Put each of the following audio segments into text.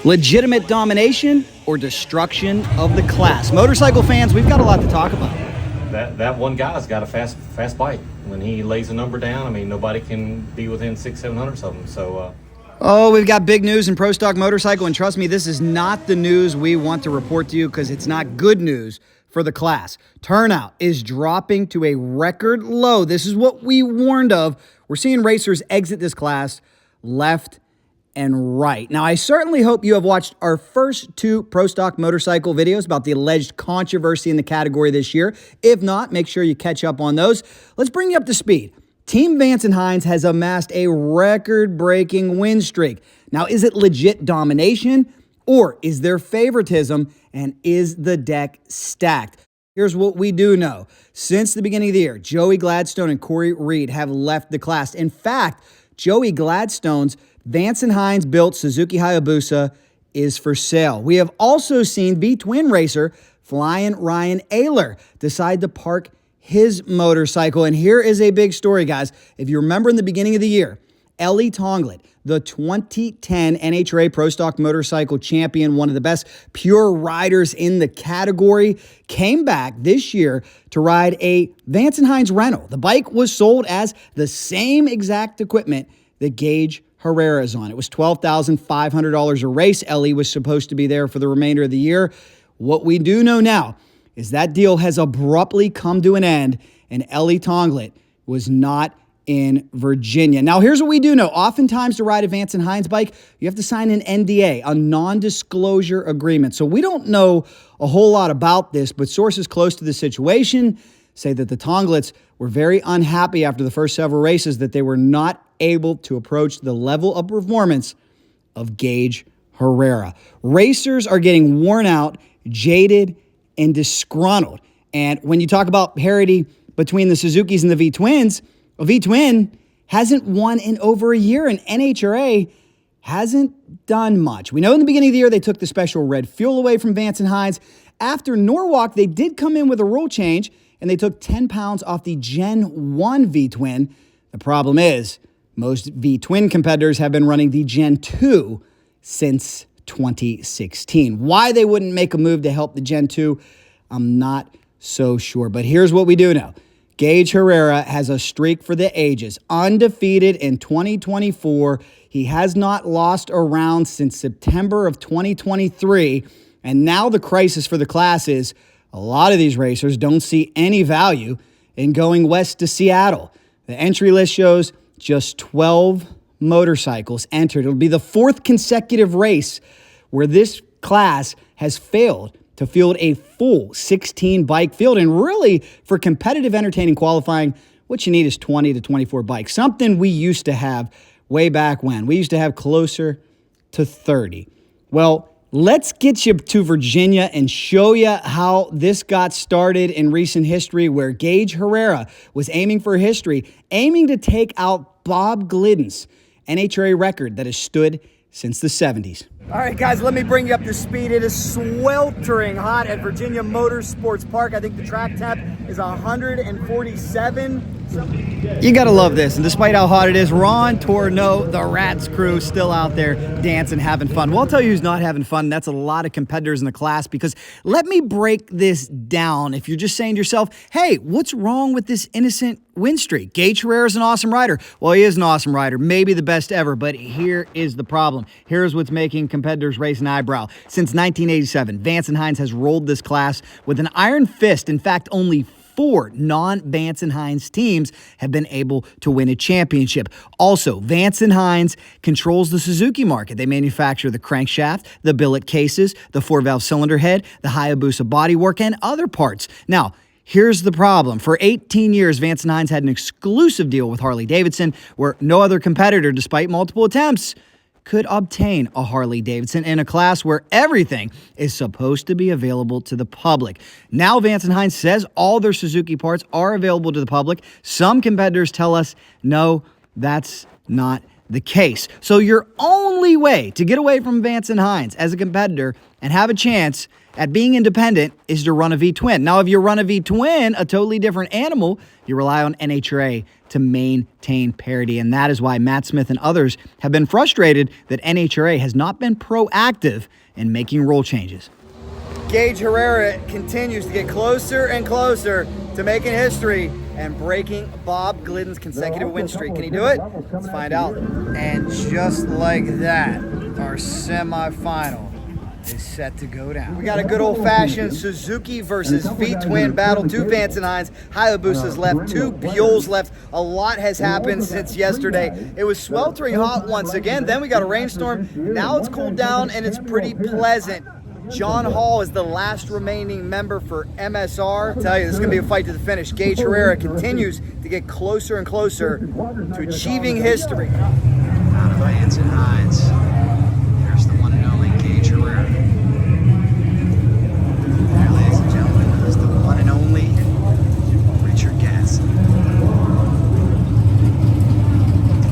Legitimate domination or destruction of the class? Motorcycle fans, we've got a lot to talk about. That one guy's got a fast bike. When he lays a number down, I mean, nobody can be within 600-700 of them. So, Oh, we've got big news in Pro Stock Motorcycle, and trust me, this is not the news we want to report to you because it's not good news for the class. Turnout is dropping to a record low. This is what we warned of. We're seeing racers exit this class left and right. Now, I certainly hope you have watched our first two Pro Stock Motorcycle videos about the alleged controversy in the category this year. If not, make sure you catch up on those. Let's bring you up to speed. Team Vance Hines has amassed a record-breaking win streak. Now, is it legit domination or is there favoritism, and is the deck stacked? Here's what we do know. Since the beginning of the year, Joey Gladstone and Cory Reed have left the class. In fact, Joey Gladstone's Vance Hines built Suzuki Hayabusa is for sale. We have also seen V-twin racer Flyin Ryan Oehler decide to park his motorcycle. And here is a big story, guys. If you remember in the beginning of the year, Ellie Tonglet, the 2010 NHRA Pro Stock Motorcycle champion, one of the best pure riders in the category, came back this year to ride a Vance Hines rental. The bike was sold as the same exact equipment that Gaige Herrera is on. It was $12,500 a race. Ellie was supposed to be there for the remainder of the year. What we do know now is that deal has abruptly come to an end, and Ellie Tonglet was not in Virginia. Now, here's what we do know. Oftentimes, to ride a Vance Hines bike, you have to sign an NDA, a non-disclosure agreement. So we don't know a whole lot about this, but sources close to the situation say that the Tonglets were very unhappy after the first several races that they were not able to approach the level of performance of Gaige Herrera. Racers are getting worn out, jaded, and disgruntled. And when you talk about parity between the Suzukis and the V-twins, a V-twin hasn't won in over a year, and NHRA hasn't done much. We know in the beginning of the year they took the special red fuel away from Vance Hines. After Norwalk, they did come in with a rule change, and they took 10 pounds off the Gen 1 V-twin. The problem is, most V-twin competitors have been running the Gen 2 since 2016. Why they wouldn't make a move to help the Gen 2, I'm not so sure. But here's what we do know. Gaige Herrera has a streak for the ages. Undefeated in 2024. He has not lost a round since September of 2023. And now the crisis for the class is a lot of these racers don't see any value in going west to Seattle. The entry list shows just 12 motorcycles entered. It'll be the fourth consecutive race where this class has failed to field a full 16 bike field. And really, for competitive entertaining qualifying, what you need is 20 to 24 bikes. Something we used to have way back when. We used to have closer to 30. Well, let's get you to Virginia and show you how this got started in recent history, where Gaige Herrera was aiming for history, aiming to take out Bob Glidden's NHRA record that has stood since the 70s. All right, guys, let me bring you up to speed. It is sweltering hot at Virginia Motorsports Park. I think the track temp is 147. You gotta love this. And despite how hot it is, Ron Torno, the Rats crew, still out there dancing, having fun. Well, I'll tell you who's not having fun. That's a lot of competitors in the class, because let me break this down. If you're just saying to yourself, hey, what's wrong with this innocent win streak? Gaige Herrera is an awesome rider. Well, he is an awesome rider, maybe the best ever, but here is the problem. Here's what's making competitors raise an eyebrow. Since 1987, Vance Hines has rolled this class with an iron fist. In fact, only 4 non-Vance Hines teams have been able to win a championship. Also, Vance Hines controls the Suzuki market. They manufacture the crankshaft, the billet cases, the 4-valve cylinder head, the Hayabusa bodywork, and other parts. Now, here's the problem. For 18 years, Vance Hines had an exclusive deal with Harley-Davidson, where no other competitor, despite multiple attempts, could obtain a Harley-Davidson in a class where everything is supposed to be available to the public. Now Vance Hines says all their Suzuki parts are available to the public. Some competitors tell us, no, that's not the case. So your only way to get away from Vance and Hines as a competitor and have a chance at being independent is to run a V-twin. Now, if you run a V-twin, a totally different animal, you rely on NHRA to maintain parity. And that is why Matt Smith and others have been frustrated that NHRA has not been proactive in making rule changes. Gaige Herrera continues to get closer and closer to making history and breaking Bob Glidden's consecutive win streak. Can he do it? Let's find out. And just like that, our semifinal is set to go down. We got a good old-fashioned Suzuki versus V-twin battle. 2 Vance and Hines Hayabusas left, 2 Buells left. A lot has happened since yesterday. It was sweltering hot once again. Then we got a rainstorm. Now it's cooled down and it's pretty pleasant. John Hall is the last remaining member for MSR. I tell you, this is going to be a fight to the finish. Gaige Herrera continues to get closer and closer to achieving history. Out of Vance and Hines. There's the one and only Gaige Herrera. There, ladies and gentlemen, is the one and only Richard Gladstone.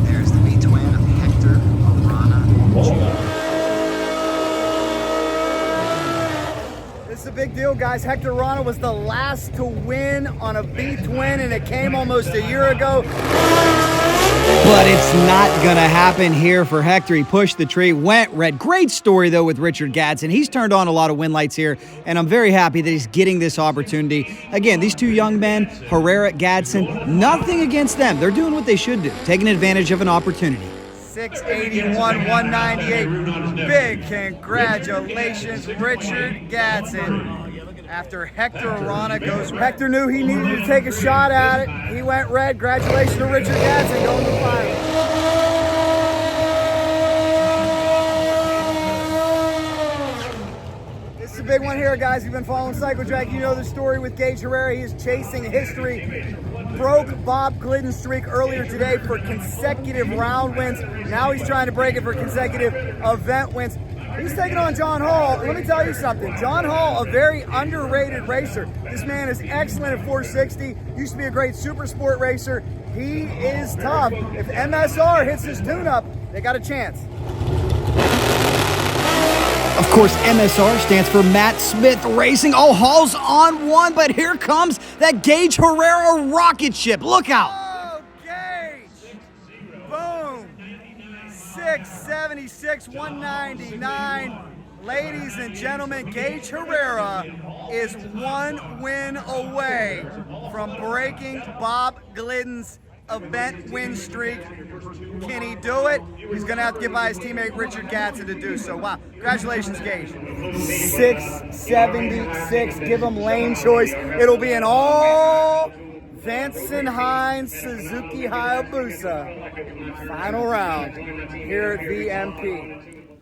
There's the V-twin of Hector Herrera. This is a big deal, guys. Hector Herrera was the last to win on a V-twin, and it came almost a year ago. But it's not going to happen here for Hector. He pushed the tree, went red. Great story, though, with Richard Gladstone. He's turned on a lot of win lights here, and I'm very happy that he's getting this opportunity. Again, these 2 young men, Herrera, Gladstone, nothing against them. They're doing what they should do, taking advantage of an opportunity. 681, 198. Big congratulations, Richard Gladstone. After Hector Herrera goes, Hector knew he needed to take a shot at it. He went red. Congratulations to Richard Gladstone going to the final. This is a big one here, guys. You've been following Cycle Track. You know the story with Gaige Herrera. He is chasing history. Broke Bob Glidden's streak earlier today for consecutive round wins. Now he's trying to break it for consecutive event wins. He's taking on John Hall. Let me tell you something. John Hall, a very underrated racer. This man is excellent at 460. Used to be a great super sport racer. He is tough. If MSR hits his tune-up, they got a chance. Of course, MSR stands for Matt Smith Racing. Oh, Hall's on one, but here comes that Gaige Herrera rocket ship. Look out. Oh, Gaige. Boom. 676, 199. Ladies and gentlemen, Gaige Herrera is 1 win away from breaking Bob Glidden's event win streak. Can he do it? He's going to have to get by his teammate Richard Gladstone to do so. Wow. Congratulations, Gaige. 676. Give him lane choice. It'll be an all Vance and Hines Suzuki Hayabusa final round here at VMP.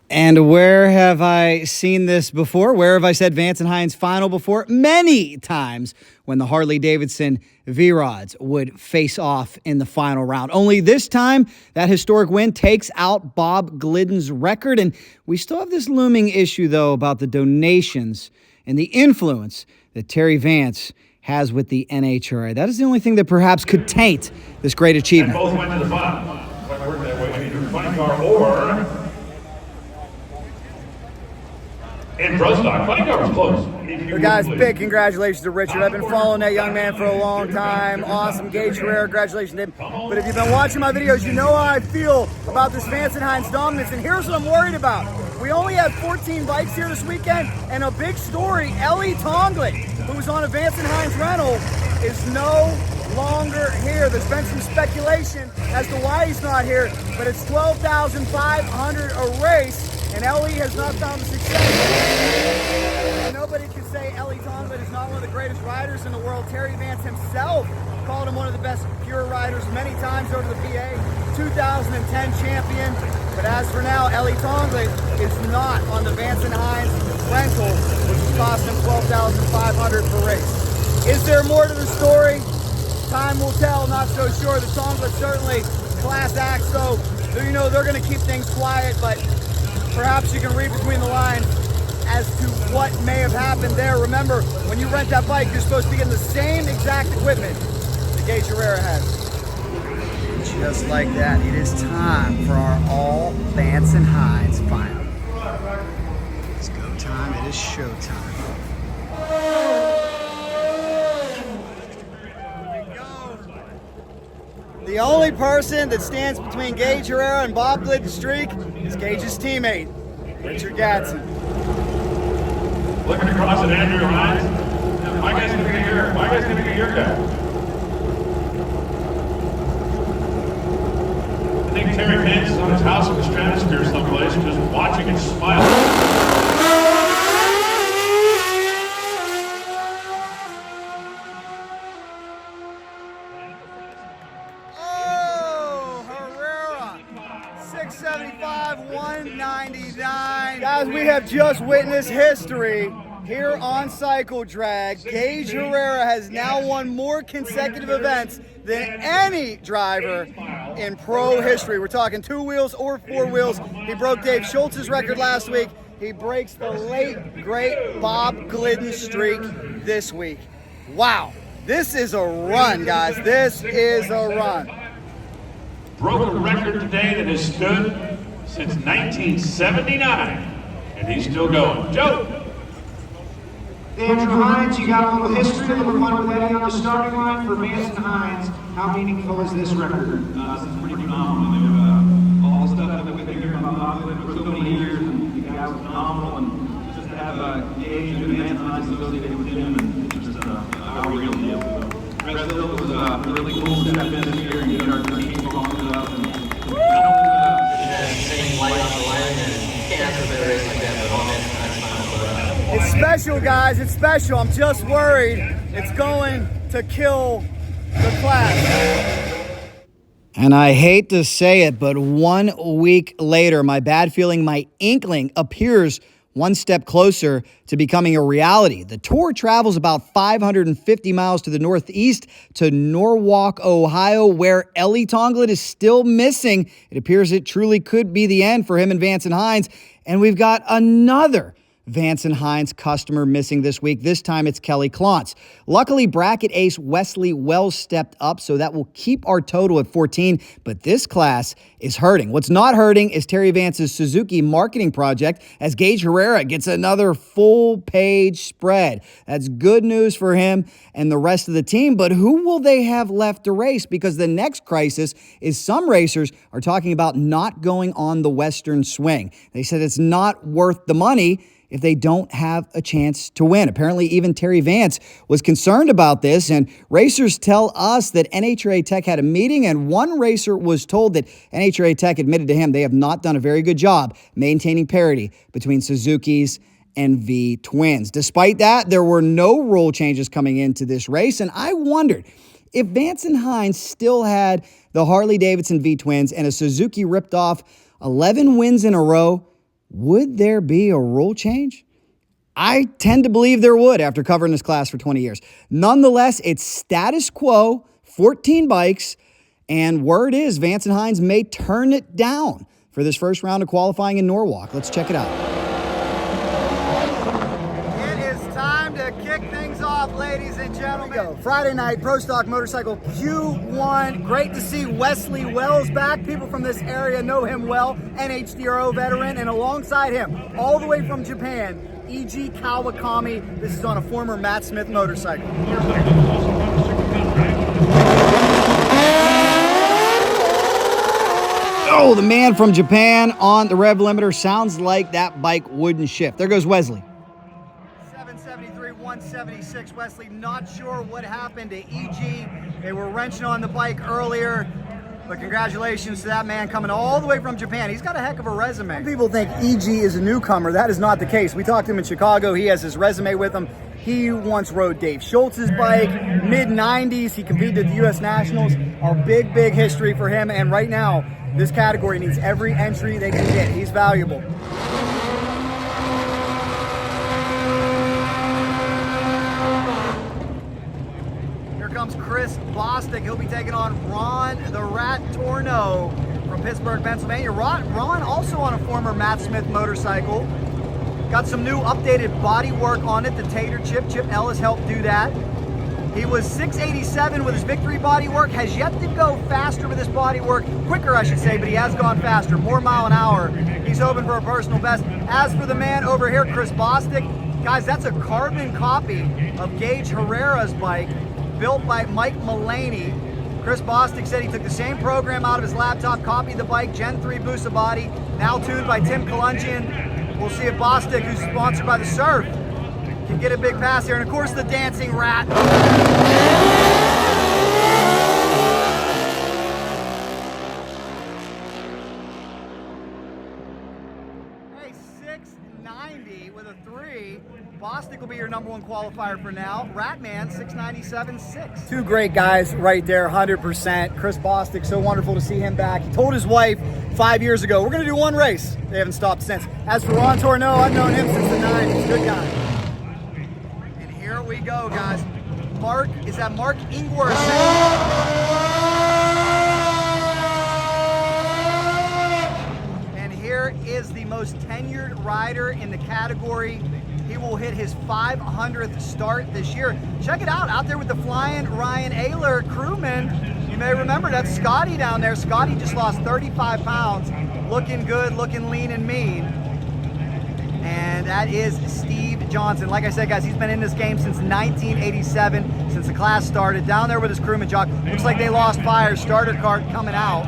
And where have I seen this before? Where have I said Vance and Hines final before? Many times when the Harley-Davidson V-Rods would face off in the final round. Only this time, that historic win takes out Bob Glidden's record. And we still have this looming issue, though, about the donations and the influence that Terry Vance has with the NHRA. That is the only thing that perhaps could taint this great achievement. Both went to the final. Funny car or in Pro Stock. Funny car was close. So guys, big congratulations to Richard. I've been following that young man for a long time. Awesome. Gaige Herrera, congratulations to him. But if you've been watching my videos, you know how I feel about this Vance and Hines dominance. And here's what I'm worried about. We only had 14 bikes here this weekend, and a big story, Ellie Tonglet, who was on a Vance and Hines rental, is no longer here. There's been some speculation as to why he's not here, but it's $12,500 a race, and Ellie has not found the success. And nobody can say Ellie Tonglet is not one of the greatest riders in the world. Terry Vance himself called him one of the best pure riders many times over the PA, 2010 champion. But as for now, Ellie Tonglet is not on the Vance and Hines rental, which is costing $12,500 per race. Is there more to the story? Time will tell, not so sure. The Tonglet certainly class act, so you know they're going to keep things quiet, but perhaps you can read between the lines as to what may have happened there. Remember, when you rent that bike, you're supposed to be getting the same exact equipment that Gaige Herrera has. Just like that, it is time for our all Vance and Hines final. It's go time, it is show time. The only person that stands between Gaige Herrera and Bob Glidden's streak is Gaige's teammate, Richard Gadsden. Looking across at Andrew Hines. My guy's gonna be here. My guy's gonna be your guy. I think Terry Vance is on his house in the stratosphere someplace, just watching and smiling. Oh, Herrera, 675, 199. Guys, we have just witnessed history here on Cycle Drag. Gaige Herrera has now won more consecutive events than any driver in pro history. We're talking 2 wheels or 4 wheels. He broke Dave Schultz's record last week. He breaks the late, great Bob Glidden streak this week. Wow, this is a run, guys. This is a run. Broke a record today that has stood since 1979, and he's still going. Joe! Andrew Hines, you got a little history, a little fun with Eddie on the starting line for Vance Hines. How meaningful is this record? This is pretty phenomenal. All the stuff that we've been hearing about Bob Glidden for so many years, and you guys are phenomenal, and just to have Gaige and Vance Hines associated with him, and it's just a real deal. So, Brazil was a really cool step in this year, and get our team along with us. And Same light on the line, and you can't have a better race like that, but all that time. It's special, guys. It's special. I'm just worried it's going to kill the class. And I hate to say it, but 1 week later, my bad feeling, my inkling appears one step closer to becoming a reality. The tour travels about 550 miles to the northeast to Norwalk, Ohio, where Ellie Tonglet is still missing. It appears it truly could be the end for him and Vance and Hines. And we've got another Vance and Hines customer missing this week. This time it's Kelly Klontz. Luckily, bracket ace Wesley Wells stepped up, so that will keep our total at 14, but this class is hurting. What's not hurting is Terry Vance's Suzuki marketing project, as Gaige Herrera gets another full-page spread. That's good news for him and the rest of the team, but who will they have left to race? Because the next crisis is some racers are talking about not going on the Western Swing. They said it's not worth the money if they don't have a chance to win. Apparently, even Terry Vance was concerned about this, and racers tell us that NHRA Tech had a meeting, and one racer was told that NHRA Tech admitted to him they have not done a very good job maintaining parity between Suzuki's and V twins. Despite that, there were no rule changes coming into this race, and I wondered if Vance and Hines still had the Harley-Davidson V twins and a Suzuki ripped off 11 wins in a row, would there be a rule change? I tend to believe there would after covering this class for 20 years. Nonetheless, it's status quo, 14 bikes, and word is Vance and Hines may turn it down for this first round of qualifying in Norwalk. Let's check it out. It is time to kick things off, ladies and gentlemen. Friday night, Pro Stock Motorcycle Q1. Great to see Wesley Wells back. People from this area know him well, NHRA veteran, and alongside him, all the way from Japan, E.G. Kawakami. This is on a former Matt Smith motorcycle. Oh, the man from Japan on the rev limiter. Sounds like that bike wouldn't shift. There goes Wesley. 773, 176. Wesley, not sure what happened to E.G. They were wrenching on the bike earlier. But congratulations to that man coming all the way from Japan. He's got a heck of a resume. Some people think E.G. is a newcomer. That is not the case. We talked to him in Chicago. He has his resume with him. He once rode Dave Schultz's bike, mid-90s. He competed at the U.S. Nationals. A big, big history for him. And right now, this category needs every entry they can get. He's valuable. Here comes Chris Bostic. He'll be taking on Ron the Rat Torno from Pittsburgh, Pennsylvania. Ron also on a former Matt Smith motorcycle. Got some new updated body work on it. The Tater Chip Ellis helped do that. He was 687 with his victory bodywork, has yet to go faster with his bodywork, quicker I should say, but he has gone faster, more mile an hour. He's hoping for a personal best. As for the man over here, Chris Bostic, guys, that's a carbon copy of Gaige Herrera's bike, built by Mike Mullaney. Chris Bostic said he took the same program out of his laptop, copied the bike, Gen 3 Busa body, now tuned by Tim Kalungian. We'll see if Bostic, who's sponsored by the Surf, can get a big pass here. And of course the dancing rat. Hey, 690 with a 3. Bostic will be your #1 qualifier for now. Ratman, 697.6. Two great guys right there, 100%. Chris Bostic, so wonderful to see him back. He told his wife 5 years ago, we're going to do one race. They haven't stopped since. As for Ron Torneau, I've known him since the 90s. Good guy. And here we go, guys. Mark, is that Mark Ingwersen? Is the most tenured rider in the category. He will hit his 500th start this year. Check it out there with the Flyin Ryan Oehler crewman. You may remember that's Scotty down there. Scotty just lost 35 pounds, looking good, looking lean and mean. And that is Steve Johnson. Like I said, guys, he's been in this game since 1987, since the class started. Down there with his crewman, Jock. Looks like they lost fire. Starter cart coming out.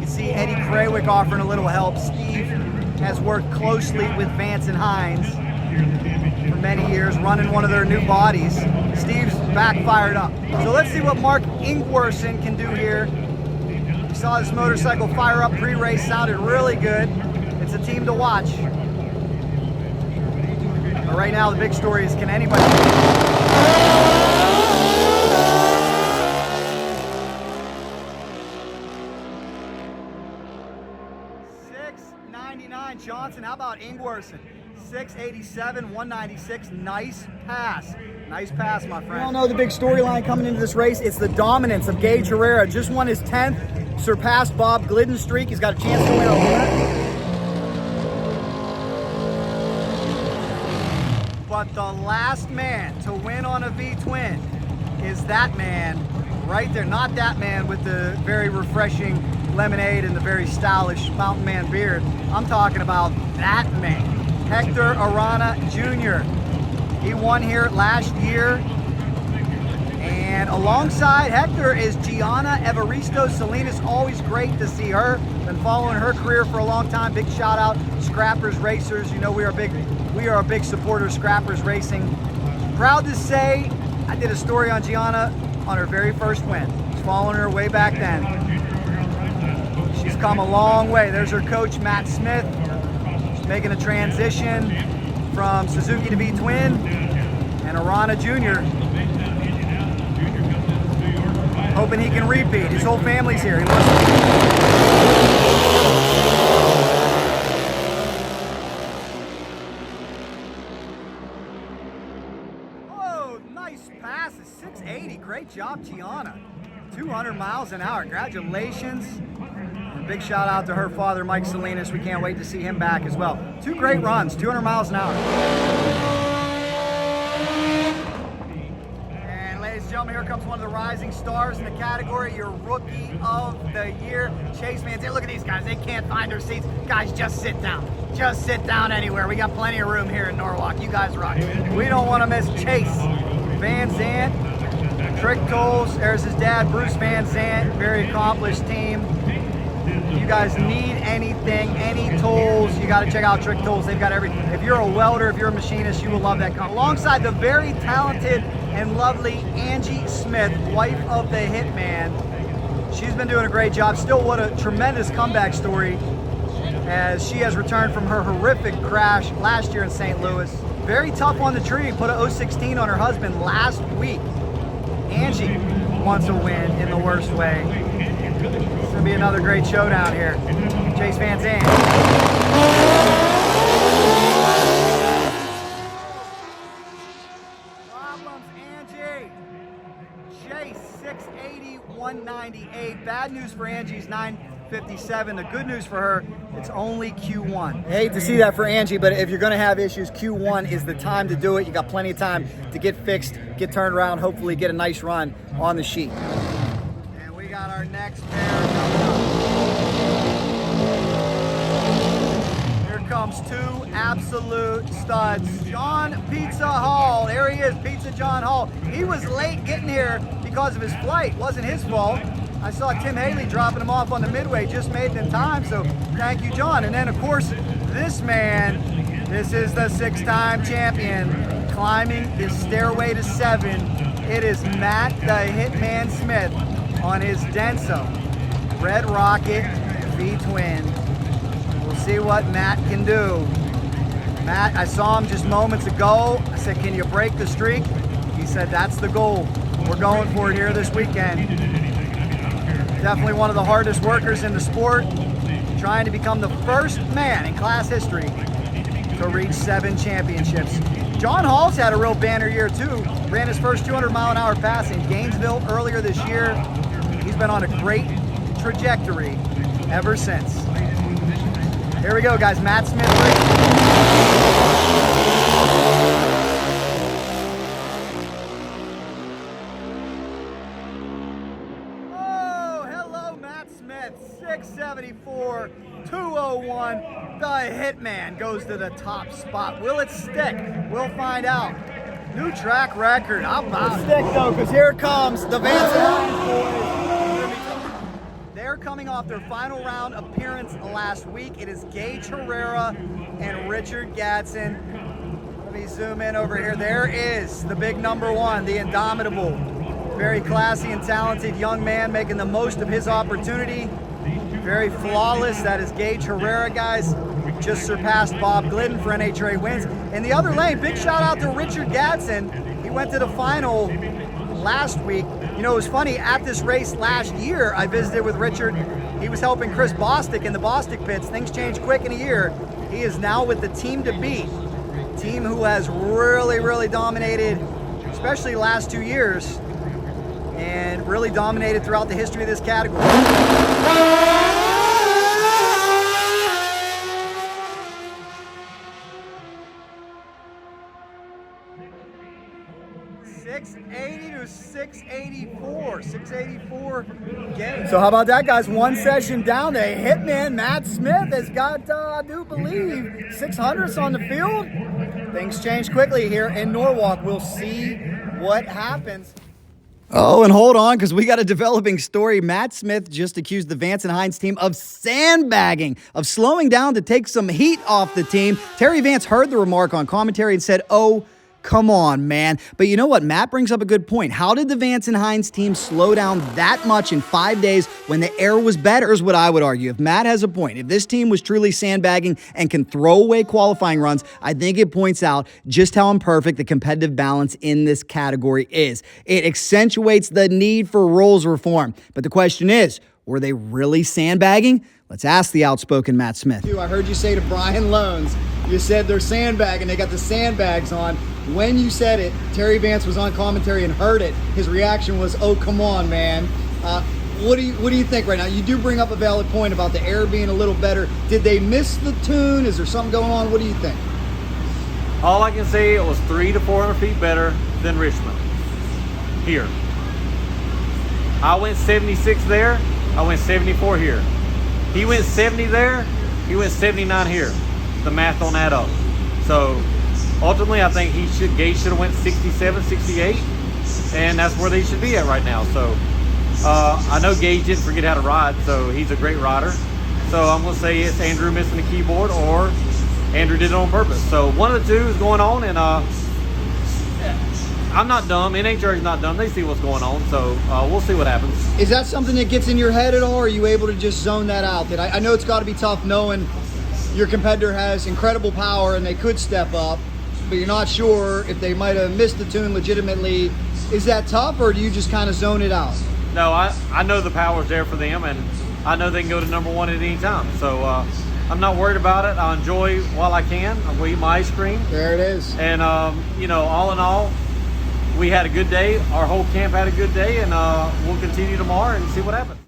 See Eddie Krawick offering a little help. Steve has worked closely with Vance and Hines for many years, running one of their new bodies. Steve's back fired up. So let's see what Mark Ingwersen can do here. We saw this motorcycle fire up pre-race, sounded really good. It's a team to watch. But right now the big story is, can anybody... 699 Johnson. How about Ingwersen? 687, 196. Nice pass. Nice pass, my friend. We all know the big storyline coming into this race. It's the dominance of Gaige Herrera. Just won his 10th, surpassed Bob Glidden's streak. He's got a chance to win a Oehler. But the last man to win on a V-twin is that man right there. Not that man with the very refreshing lemonade and the very stylish mountain man beard. I'm talking about that man, Hector Arana Jr. He won here last year. And alongside Hector is Gianna Evaristo Salinas. Always great to see her. Been following her career for a long time. Big shout out, Scrappers Racers. You know we are a big supporter of Scrappers Racing. Proud to say I did a story on Gianna on her very first win. Was following her way back then. She's come a long way. There's her coach, Matt Smith. She's making a transition from Suzuki to V-twin. And Arana Jr. hoping he can repeat. His whole family's here. Oh, nice passes. 680. Great job, Gianna. 200 miles an hour. Congratulations. And big shout out to her father, Mike Salinas. We can't wait to see him back as well. Two great runs, 200 miles an hour. And ladies and gentlemen, here comes one of the rising stars in the category, your Rookie of the Year, Chase Vance. Hey, look at these guys. They can't find their seats. Guys, just sit down. Just sit down anywhere. We got plenty of room here in Norwalk. You guys rock. We don't want to miss Chase Van Zandt. Trick Tools, there's his dad, Bruce Van Zandt, very accomplished team. You guys need anything, any tools, you got to check out Trick Tools. They've got everything. If you're a welder, if you're a machinist, you will love that company. Alongside the very talented and lovely Angie Smith, wife of the Hitman. She's been doing a great job. Still, what a tremendous comeback story as she has returned from her horrific crash last year in St. Louis. Very tough on the tree, put a 016 on her husband last week. Angie wants a win in the worst way. It's gonna be another great showdown here. Chase Van Zandt. Problems, Angie. Chase, 680, 198. Bad news for Angie's 57. The good news for her, it's only Q1. I hate to see that for Angie, but if you're going to have issues, Q1 is the time to do it. You got plenty of time to get fixed, get turned around, hopefully get a nice run on the sheet. And we got our next pair coming up. Here comes two absolute studs. John Pizza Hall. There he is, Pizza John Hall. He was late getting here because of his flight. Wasn't his fault. I saw Tim Haley dropping him off on the midway, just made it in time, so thank you, John. And then, of course, this man, this is the 6-time champion, climbing his stairway to 7. It is Matt the Hitman Smith on his Denso Red Rocket V-Twin. We'll see what Matt can do. Matt, I saw him just moments ago. I said, can you break the streak? He said, that's the goal. We're going for it here this weekend. Definitely one of the hardest workers in the sport, trying to become the first man in class history to reach 7 championships. John Hall's had a real banner year too. Ran his first 200-mile-an-hour pass in Gainesville earlier this year. He's been on a great trajectory ever since. Here we go, guys. Matt Smith Oh, hello, Matt Smith. 674, 201. The Hitman goes to the top spot. Will it stick? We'll find out. New track record. How about it? Stick though, because here comes the Vance Hines boys. They're coming off their final round appearance last week. It is Gaige Herrera and Richard Gadsden. Let me zoom in over here. There is the big number 1, the Indomitable. Very classy and talented young man making the most of his opportunity. Very flawless. That is Gaige Herrera, guys. Just surpassed Bob Glidden for NHRA wins. In the other lane, big shout out to Richard Gadsden. He went to the final last week. You know, it was funny, at this race last year, I visited with Richard. He was helping Chris Bostic in the Bostic pits. Things change quick in a year. He is now with the team to beat. Team who has really dominated, especially the last 2 years, and really dominated throughout the history of this category. 680 to 684. 684 game. So how about that, guys? One session down. The Hitman, Matt Smith, has got, I do believe, 600s on the field. Things change quickly here in Norwalk. We'll see what happens. Oh, and hold on, because we got a developing story. Matt Smith just accused the Vance Hines team of sandbagging, of slowing down to take some heat off the team. Terry Vance heard the remark on commentary and said, oh, come on, man. But you know what? Matt brings up a good point. How did the Vance and Hines team slow down that much in 5 days when the air was better, is what I would argue. If Matt has a point, if this team was truly sandbagging and can throw away qualifying runs, I think it points out just how imperfect the competitive balance in this category is. It accentuates the need for rules reform. But the question is, were they really sandbagging? Let's ask the outspoken Matt Smith. I heard you say to Brian Loans, you said they're sandbagging, they got the sandbags on. When you said it, Terry Vance was on commentary and heard it. His reaction was, oh, come on, man. What do you think right now? You do bring up a valid point about the air being a little better. Did they miss the tune? Is there something going on? What do you think? All I can say, it was 300 to 400 feet better than Richmond here. I went 76 there. I went 74 here. He went 70 there. He went 79 here. The math don't add up. So ultimately, I think Gaige should have went 67, 68, and that's where they should be at right now. So I know Gaige didn't forget how to ride, so he's a great rider. So I'm gonna say it's Andrew missing the keyboard, or Andrew did it on purpose. So one of the two is going on, and I'm not dumb. NHRA is not dumb. They see what's going on, so we'll see what happens. Is that something that gets in your head at all, or are you able to just zone that out? I know it's got to be tough knowing your competitor has incredible power and they could step up, but you're not sure if they might have missed the tune legitimately. Is that tough, or do you just kind of zone it out? No, I know the power's there for them, and I know they can go to number 1 at any time. So I'm not worried about it. I'll enjoy while I can. I'll eat my ice cream. There it is. And, you know, all in all, we had a good day. Our whole camp had a good day, and we'll continue tomorrow and see what happens.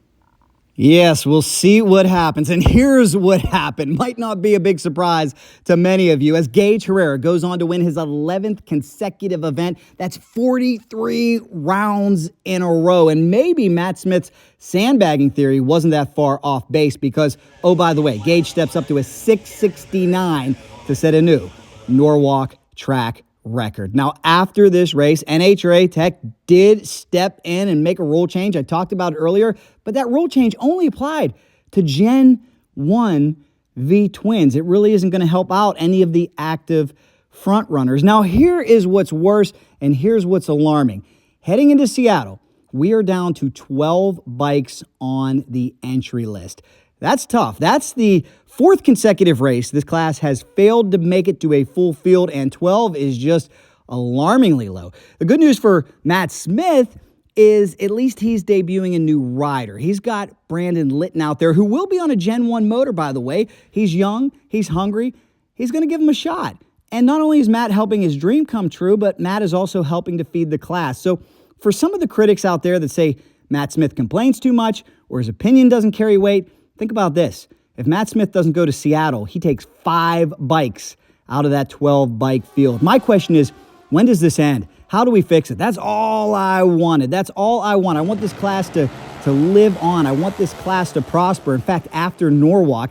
Yes, we'll see what happens. And here's what happened. Might not be a big surprise to many of you as Gaige Herrera goes on to win his 11th consecutive event. That's 43 rounds in a row. And maybe Matt Smith's sandbagging theory wasn't that far off base because, oh, by the way, Gaige steps up to a 669 to set a new Norwalk track record. Now, after this race, NHRA Tech did step in and make a rule change. I talked about it earlier, but that rule change only applied to Gen 1 V twins. It really isn't going to help out any of the active front runners. Now, here is what's worse, and here's what's alarming. Heading into Seattle, we are down to 12 bikes on the entry list. That's tough. That's the fourth consecutive race this class has failed to make it to a full field, and 12 is just alarmingly low. The good news for Matt Smith is at least he's debuting a new rider. He's got Brandon Litton out there, who will be on a Gen 1 motor, by the way. He's young, he's hungry, he's going to give him a shot. And not only is Matt helping his dream come true, but Matt is also helping to feed the class. So for some of the critics out there that say Matt Smith complains too much or his opinion doesn't carry weight, think about this. If Matt Smith doesn't go to Seattle, he takes 5 bikes out of that 12-bike field. My question is, when does this end? How do we fix it? That's all I wanted. That's all I want. I want this class to live on. I want this class to prosper. In fact, after Norwalk,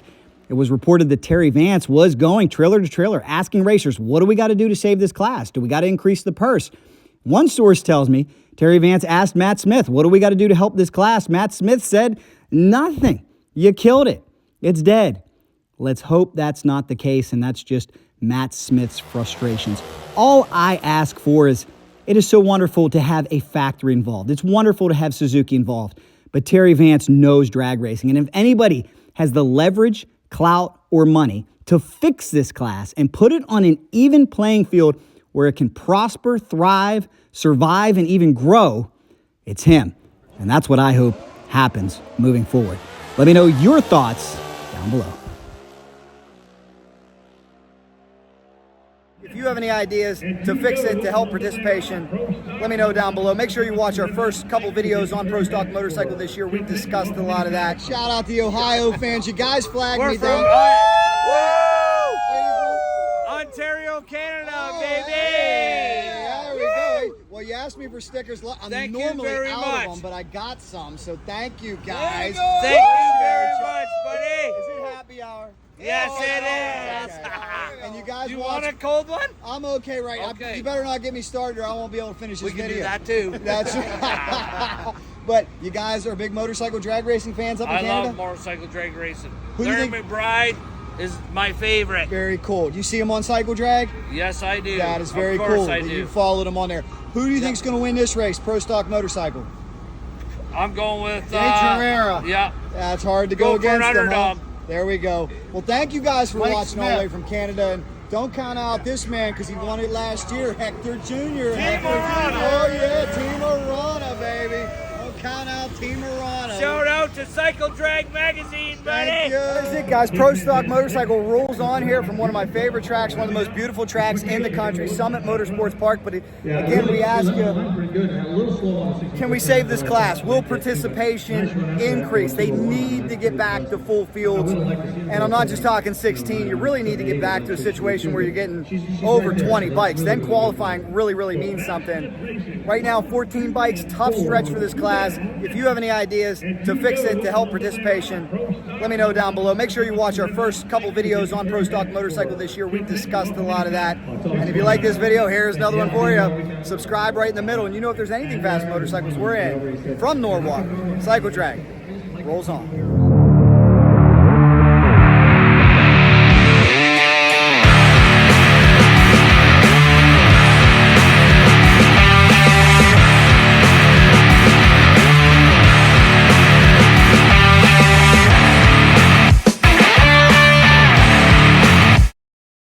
it was reported that Terry Vance was going trailer to trailer, asking racers, what do we got to do to save this class? Do we got to increase the purse? One source tells me Terry Vance asked Matt Smith, what do we got to do to help this class? Matt Smith said, nothing. You killed it. It's dead. Let's hope that's not the case, and that's just Matt Smith's frustrations. All I ask for is, it is so wonderful to have a factory involved. It's wonderful to have Suzuki involved. But Terry Vance knows drag racing, and if anybody has the leverage, clout, or money to fix this class and put it on an even playing field where it can prosper, thrive, survive, and even grow, it's him. And that's what I hope happens moving forward. Let me know your thoughts down below. If you have any ideas to fix it, to help participation, let me know down below. Make sure you watch our first couple videos on Pro Stock Motorcycle this year. We've discussed a lot of that. Shout out to the Ohio fans. You guys flagged me down. Ontario, Canada, Oh, baby! hey, there we go. Well, you asked me for stickers. I'm normally out of them, but I got some, so thank you guys. Thank you very much, buddy. Is it happy hour? Yes, it is. Okay. And you guys You want a cold one? I'm okay right now. Okay. You better not get me started or I won't be able to finish this video. We can do that too. That's right. But you guys are big motorcycle drag racing fans up in Canada? I love motorcycle drag racing. Who do you Larry think- McBride is my favorite. Very cool. Do you see him on Cycle Drag? Yes, I do. That is very Of course cool. I that do. You followed him on there. Who do you think's going to win this race, Pro Stock Motorcycle? I'm going with Gaige Herrera. Yeah. That's hard to go Go for an against him, huh? underdog. There we go. Well, thank you guys for Mike watching all the Smith. way from Canada. And don't count out this man because he won it last year, Hector Jr. Team Arana. Oh, yeah, Team Arana, baby. Don't count out Team Arana. Shout out to Cycle Drag Magazine, buddy. Thank you. That's it, guys. Pro Stock Motorcycle rolls on here from one of my favorite tracks, one of the most beautiful tracks in the country, Summit Motorsports Park. But again, we ask you, can we save this class? Will participation increase? They need to get back to full fields. And I'm not just talking 16. You really need to get back to a situation where you're getting over 20 bikes. Then qualifying really, really means something. Right now, 14 bikes, tough stretch for this class. If you have any ideas to fix it, to help participation, let me know down below. Make sure you watch our first couple videos on Pro Stock Motorcycle this year. We've discussed a lot of that. And if you like this video, here's another one for you. Subscribe right in the middle. And you know if there's anything fast motorcycles, we're in. From Norwalk, Cycle Drag rolls on.